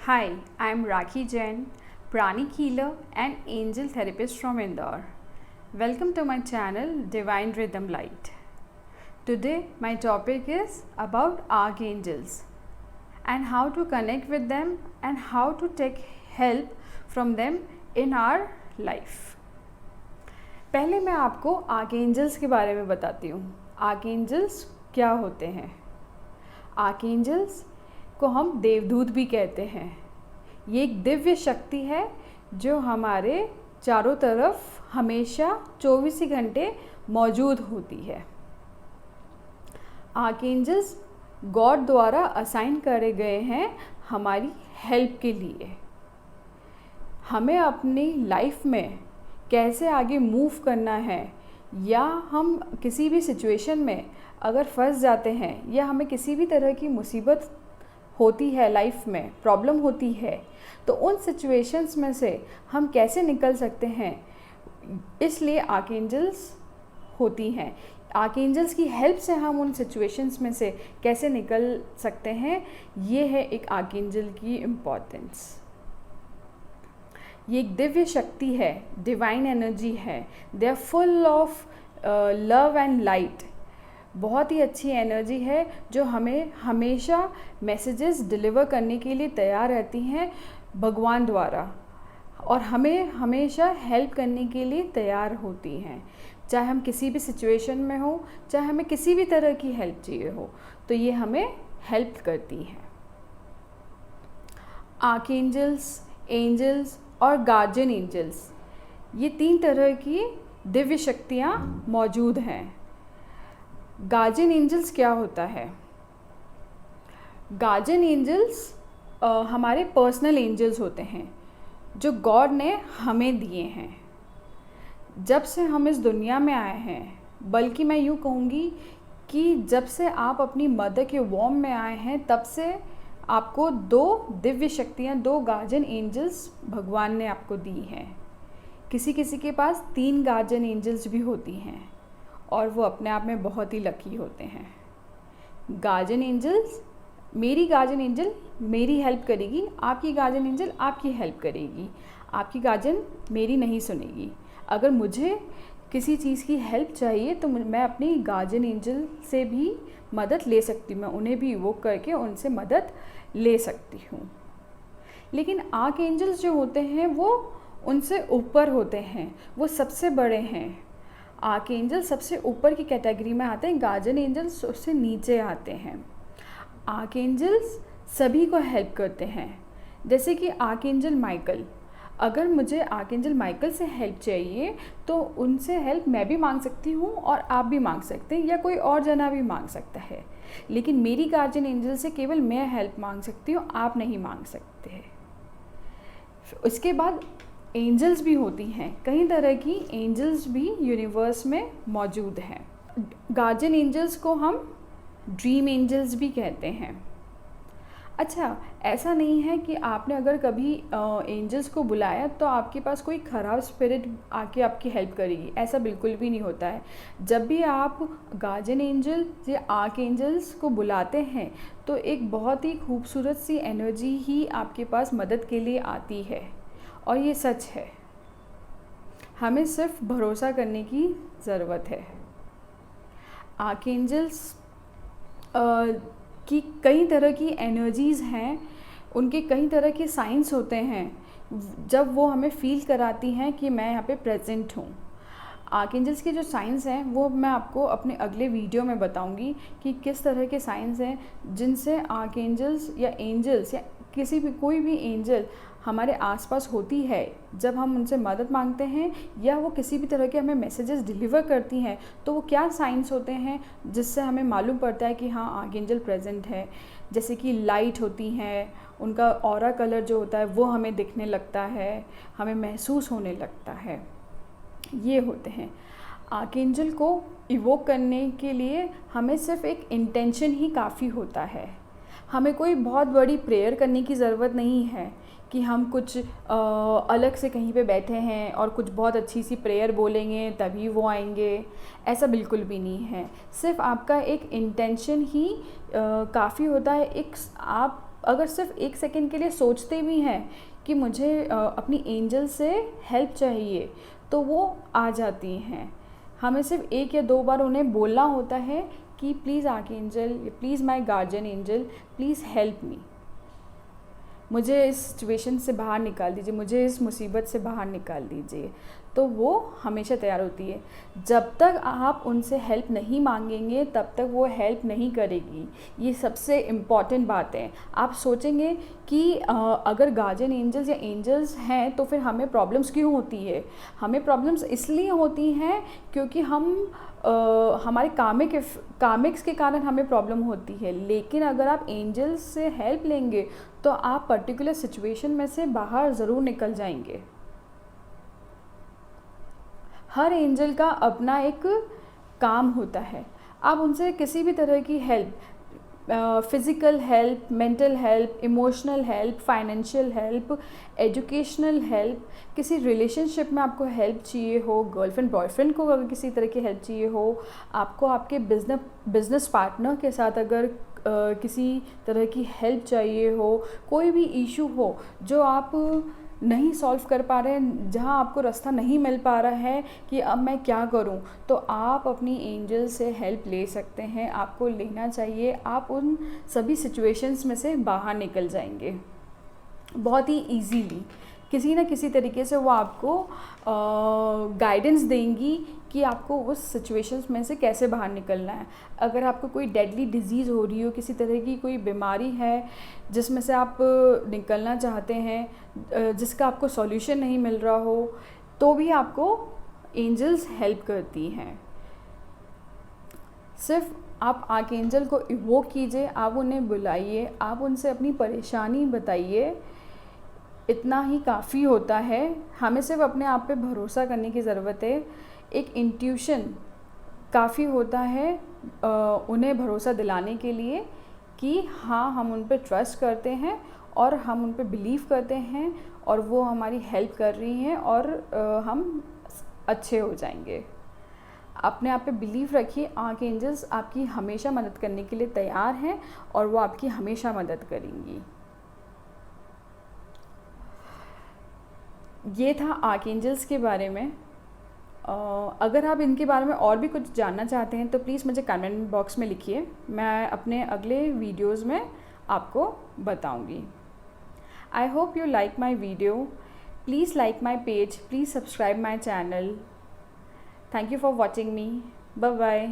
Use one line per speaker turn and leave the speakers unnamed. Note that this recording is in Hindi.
Hi, I am Rakhi Jain, Pranic healer and angel therapist from Indore. Welcome to my channel Divine Rhythm Light. Today my topic is about archangels and how to connect with them and how to take help from them in our life. पहले मैं आपको आर्कएंजल्स के बारे में बताती हूँ. आर्कएंजल्स क्या होते हैं? आर्कएंजल्स को हम देवदूत भी कहते हैं. ये एक दिव्य शक्ति है जो हमारे चारों तरफ हमेशा 24 ही घंटे मौजूद होती है. आर्कएंजल्स गॉड द्वारा असाइन करे गए हैं हमारी हेल्प के लिए. हमें अपनी लाइफ में कैसे आगे मूव करना है, या हम किसी भी सिचुएशन में अगर फंस जाते हैं या हमें किसी भी तरह की मुसीबत होती है, लाइफ में प्रॉब्लम होती है, तो उन सिचुएशंस में से हम कैसे निकल सकते हैं, इसलिए आर्कएंजल्स होती हैं. आर्कएंजल्स की हेल्प से हम उन सिचुएशंस में से कैसे निकल सकते हैं, ये है एक आर्कएंजल की इम्पोर्टेंस. ये एक दिव्य शक्ति है, डिवाइन एनर्जी है. They are full of love and light. बहुत ही अच्छी एनर्जी है जो हमें हमेशा मैसेजेस डिलीवर करने के लिए तैयार रहती हैं भगवान द्वारा, और हमें हमेशा हेल्प करने के लिए तैयार होती हैं. चाहे हम किसी भी सिचुएशन में हो, चाहे हमें किसी भी तरह की हेल्प चाहिए हो, तो ये हमें हेल्प करती हैं. आर्कएंजल्स, एंजल्स और गार्जियन एंजल्स, ये 3 तरह की दिव्य शक्तियाँ मौजूद हैं. गार्जियन एंजल्स क्या होता है? गार्जियन एंजल्स हमारे पर्सनल एंजल्स होते हैं जो गॉड ने हमें दिए हैं जब से हम इस दुनिया में आए हैं. बल्कि मैं यूँ कहूँगी कि जब से आप अपनी मदर के वॉर्म में आए हैं, तब से आपको 2 दिव्य शक्तियाँ, 2 गार्जियन एंजल्स भगवान ने आपको दी हैं. किसी किसी के पास 3 गार्जियन एंजल्स भी होती हैं, और वो अपने आप में बहुत ही लकी होते हैं. गार्जियन एंजल्स, मेरी गार्जियन एंजल मेरी हेल्प करेगी, आपकी गार्जियन एंजल आपकी हेल्प करेगी. आपकी गार्जियन मेरी नहीं सुनेगी. अगर मुझे किसी चीज़ की हेल्प चाहिए तो मैं अपनी गार्जियन एंजल से भी मदद ले सकती हूँ. मैं उन्हें भी इवोक करके उनसे मदद ले सकती हूँ. लेकिन आर्कएंजल्स जो होते हैं वो उनसे ऊपर होते हैं, वो सबसे बड़े हैं. आर्कएंजल सबसे ऊपर की कैटेगरी में आते हैं, गार्जियन एंजल्स उससे नीचे आते हैं. आर्कएंजल्स सभी को हेल्प करते हैं. जैसे कि आर्कएंजल माइकल, अगर मुझे आर्कएंजल माइकल से हेल्प चाहिए तो उनसे हेल्प मैं भी मांग सकती हूँ और आप भी मांग सकते हैं, या कोई और जना भी मांग सकता है. लेकिन मेरी गार्जियन एंजल से केवल मैं हेल्प मांग सकती हूँ, आप नहीं मांग सकते. उसके बाद एंजल्स भी होती हैं. कई तरह की एंजल्स भी यूनिवर्स में मौजूद हैं. गार्जियन एंजल्स को हम ड्रीम एंजल्स भी कहते हैं. अच्छा, ऐसा नहीं है कि आपने अगर कभी एंजल्स को बुलाया तो आपके पास कोई ख़राब स्पिरिट आके आपकी हेल्प करेगी, ऐसा बिल्कुल भी नहीं होता है. जब भी आप गार्जियन एंजल या आर्कएंजल्स को बुलाते हैं तो एक बहुत ही खूबसूरत सी एनर्जी ही आपके पास मदद के लिए आती है, और ये सच है. हमें सिर्फ भरोसा करने की ज़रूरत है. आर्कएंजल्स की कई तरह की एनर्जीज़ हैं, उनके कई तरह के साइंस होते हैं जब वो हमें फ़ील कराती हैं कि मैं यहाँ पे प्रेजेंट हूँ. आर्कएंजल्स के जो साइंस हैं वो मैं आपको अपने अगले वीडियो में बताऊंगी कि किस तरह के साइंस हैं जिनसे आर्कएंजल्स या एंजल्स या किसी भी कोई भी एंजल हमारे आसपास होती है. जब हम उनसे मदद मांगते हैं या वो किसी भी तरह के हमें मैसेजेस डिलीवर करती हैं, तो वो क्या साइंस होते हैं जिससे हमें मालूम पड़ता है कि हाँ, आर्कएंजल प्रेजेंट है. जैसे कि लाइट होती हैं, उनका ऑरा कलर जो होता है वो हमें दिखने लगता है, हमें महसूस होने लगता है. ये होते हैं. आर्कएंजल को इवोक करने के लिए हमें सिर्फ एक इंटेंशन ही काफ़ी होता है. हमें कोई बहुत बड़ी प्रेयर करने की ज़रूरत नहीं है कि हम कुछ अलग से कहीं पे बैठे हैं और कुछ बहुत अच्छी सी प्रेयर बोलेंगे तभी वो आएंगे. ऐसा बिल्कुल भी नहीं है. सिर्फ आपका एक इंटेंशन ही काफ़ी होता है. एक आप अगर सिर्फ एक सेकंड के लिए सोचते भी हैं कि मुझे अपनी एंजल से हेल्प चाहिए, तो वो आ जाती हैं। हमें सिर्फ एक या दो बार उन्हें बोलना होता है कि please archangel, please my guardian angel, please help me, मुझे इस सिचुएशन से बाहर निकाल दीजिए, मुझे इस मुसीबत से बाहर निकाल दीजिए। तो वो हमेशा तैयार होती है। जब तक आप उनसे हेल्प नहीं मांगेंगे तब तक वो हेल्प नहीं करेगी। ये सबसे इम्पॉर्टेंट बात है। आप सोचेंगे कि अगर गार्जियन एंजल्स या एंजल्स हैं तो फिर हमें प्रॉब्लम्स क्यों होती है? हमें प्रॉब्लम्स इसलिए होती हैं क्योंकि हमारे कामिक्स के कारण हमें प्रॉब्लम होती है। लेकिन अगर आप एंजल्स से हेल्प लेंगे तो आप पर्टिकुलर सिचुएशन में से बाहर ज़रूर निकल जाएंगे। हर एंजल का अपना एक काम होता है। आप उनसे किसी भी तरह की help, physical help, mental help, emotional help, financial help, educational help, किसी रिलेशनशिप में आपको हेल्प चाहिए हो, गर्लफ्रेंड बॉयफ्रेंड को अगर किसी तरह की हेल्प चाहिए हो, आपको आपके बिजनेस पार्टनर के साथ अगर किसी तरह की हेल्प चाहिए हो, कोई भी इशू हो जो आप नहीं सॉल्व कर पा रहे हैं, जहाँ आपको रास्ता नहीं मिल पा रहा है कि अब मैं क्या करूँ, तो आप अपनी एंजल से हेल्प ले सकते हैं। आपको लेना चाहिए। आप उन सभी सिचुएशंस में से बाहर निकल जाएंगे बहुत ही इजीली। किसी न किसी तरीके से वो आपको गाइडेंस देंगी कि आपको उस सिचुएशंस में से कैसे बाहर निकलना है। अगर आपको कोई डेडली डिजीज़ हो रही हो, किसी तरह की कोई बीमारी है जिसमें से आप निकलना चाहते हैं, जिसका आपको सॉल्यूशन नहीं मिल रहा हो, तो भी आपको एंजल्स हेल्प करती हैं। सिर्फ आप आर्कएंजल को इवोक कीजिए, आप उन्हें बुलाइए, आप उनसे अपनी परेशानी बताइए, इतना ही काफ़ी होता है। हमें सिर्फ अपने आप पे भरोसा करने की ज़रूरत है। एक इंट्यूशन काफ़ी होता है उन्हें भरोसा दिलाने के लिए कि हाँ, हम उन पे ट्रस्ट करते हैं और हम उन पे बिलीव करते हैं और वो हमारी हेल्प कर रही हैं और हम अच्छे हो जाएंगे। अपने आप पे बिलीव रखिए। आर्कएंजल्स आपकी हमेशा मदद करने के लिए तैयार हैं और वो आपकी हमेशा मदद करेंगी। ये था आर्कएंजल्स के बारे में। अगर आप इनके बारे में और भी कुछ जानना चाहते हैं तो प्लीज़ मुझे कमेंट बॉक्स में लिखिए, मैं अपने अगले वीडियोस में आपको बताऊंगी। I hope you like my video. Please like my page, please subscribe my channel. Thank you for watching me. Bye bye.